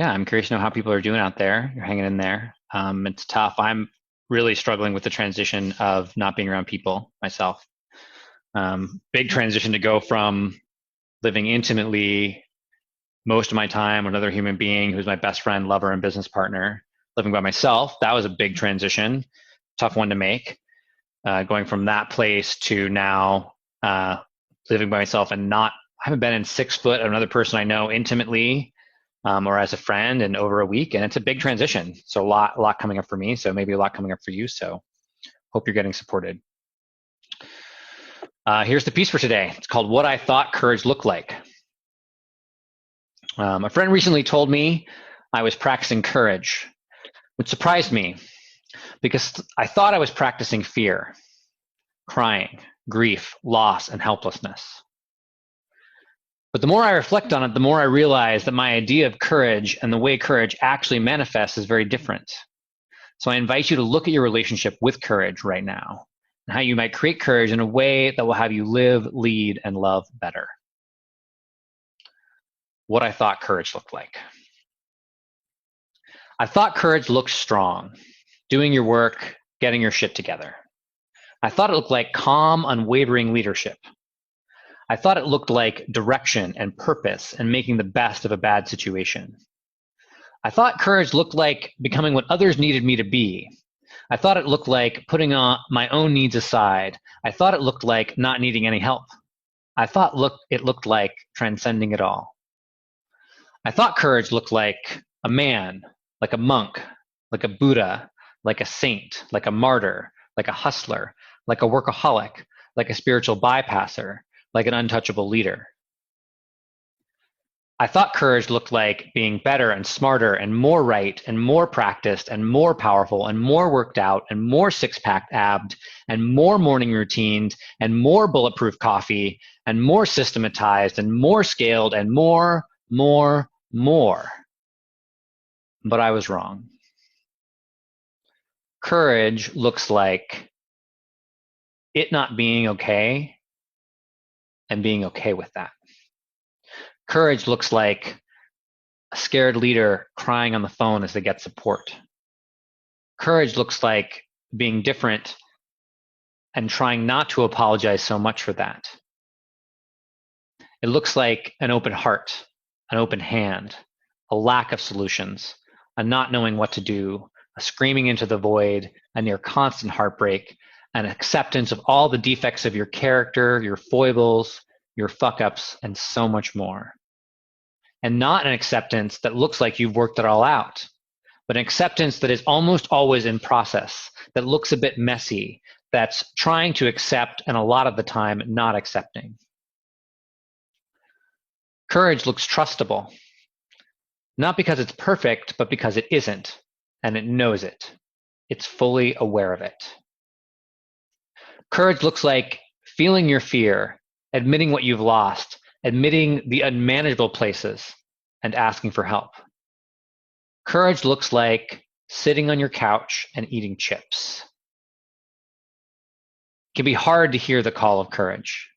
Yeah, I'm curious to know how people are doing out there. You're hanging in there. It's tough. I'm really struggling with the transition of not being around people myself. Big transition to go from living intimately most of my time with another human being who's my best friend, lover, and business partner, living by myself. That was a big transition, tough one to make. Going from that place to now living by myself and not, I haven't been in 6 foot of another person I know intimately or as a friend in over a week, and it's a big transition. So a lot coming up for me. So maybe a lot coming up for you. So hope you're getting supported. Here's the piece for today. It's called "What I Thought Courage Looked Like." A friend recently told me I was practicing courage, which surprised me because I thought I was practicing fear, crying, grief, loss, and helplessness. But the more I reflect on it, the more I realize that my idea of courage and the way courage actually manifests is very different. So I invite you to look at your relationship with courage right now and how you might create courage in a way that will have you live, lead, and love better. What I thought courage looked like. I thought courage looked strong, doing your work, getting your shit together. I thought it looked like calm, unwavering leadership. I thought it looked like direction and purpose and making the best of a bad situation. I thought courage looked like becoming what others needed me to be. I thought it looked like putting my own needs aside. I thought it looked like not needing any help. I thought it looked like transcending it all. I thought courage looked like a man, like a monk, like a Buddha, like a saint, like a martyr, like a hustler, like a workaholic, like a spiritual bypasser, like an untouchable leader. I thought courage looked like being better and smarter and more right and more practiced and more powerful and more worked out and more six-pack abbed and more morning routines and more bulletproof coffee and more systematized and more scaled and more. But I was wrong. Courage looks like it not being okay and being okay with that. Courage looks like a scared leader crying on the phone as they get support. Courage looks like being different and trying not to apologize so much for that. It looks like an open heart, an open hand, a lack of solutions, a not knowing what to do, a screaming into the void, a near constant heartbreak, an acceptance of all the defects of your character, your foibles, your fuck ups, and so much more. And not an acceptance that looks like you've worked it all out, but an acceptance that is almost always in process, that looks a bit messy, that's trying to accept and a lot of the time not accepting. Courage looks trustable, not because it's perfect, but because it isn't, and it knows it. It's fully aware of it. Courage looks like feeling your fear, admitting what you've lost, admitting the unmanageable places, and asking for help. Courage looks like sitting on your couch and eating chips. It can be hard to hear the call of courage.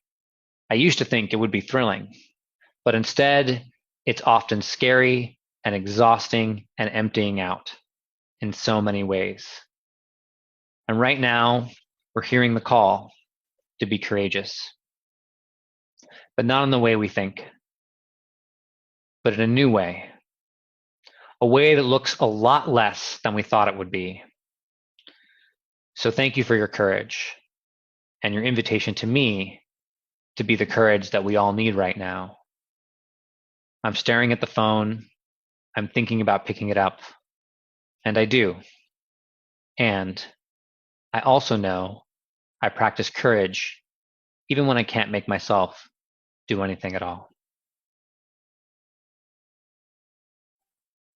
I used to think it would be thrilling, but instead, it's often scary and exhausting and emptying out in so many ways. And right now, we're hearing the call to be courageous, but not in the way we think, but in a new way, a way that looks a lot less than we thought it would be. So thank you for your courage and your invitation to me to be the courage that we all need right now. I'm staring at the phone. I'm thinking about picking it up, and I do. And I also know I practice courage even when I can't make myself do anything at all.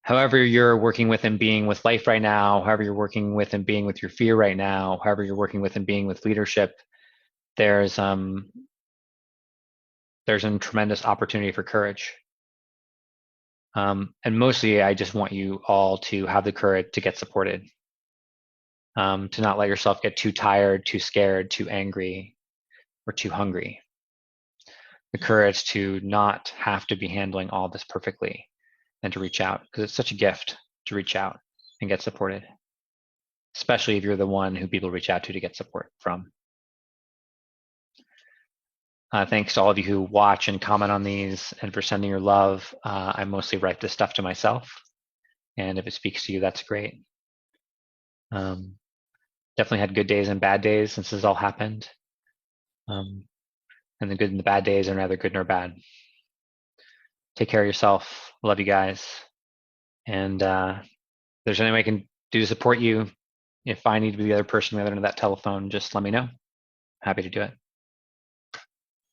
However you're working with and being with life right now, however you're working with and being with your fear right now, however you're working with and being with leadership, there's a tremendous opportunity for courage. And mostly I just want you all to have the courage to get supported, to not let yourself get too tired, too scared, too angry, or too hungry. The courage to not have to be handling all this perfectly, than to reach out, because it's such a gift to reach out and get supported, especially if you're the one who people reach out to get support from. Thanks to all of you who watch and comment on these and for sending your love. I mostly write this stuff to myself, and if it speaks to you, that's great. Definitely had good days and bad days since this all happened. And the good and the bad days are neither good nor bad. Take care of yourself. Love you guys. And if there's anything I can do to support you, if I need to be the other person on the other end of that telephone, just let me know. Happy to do it.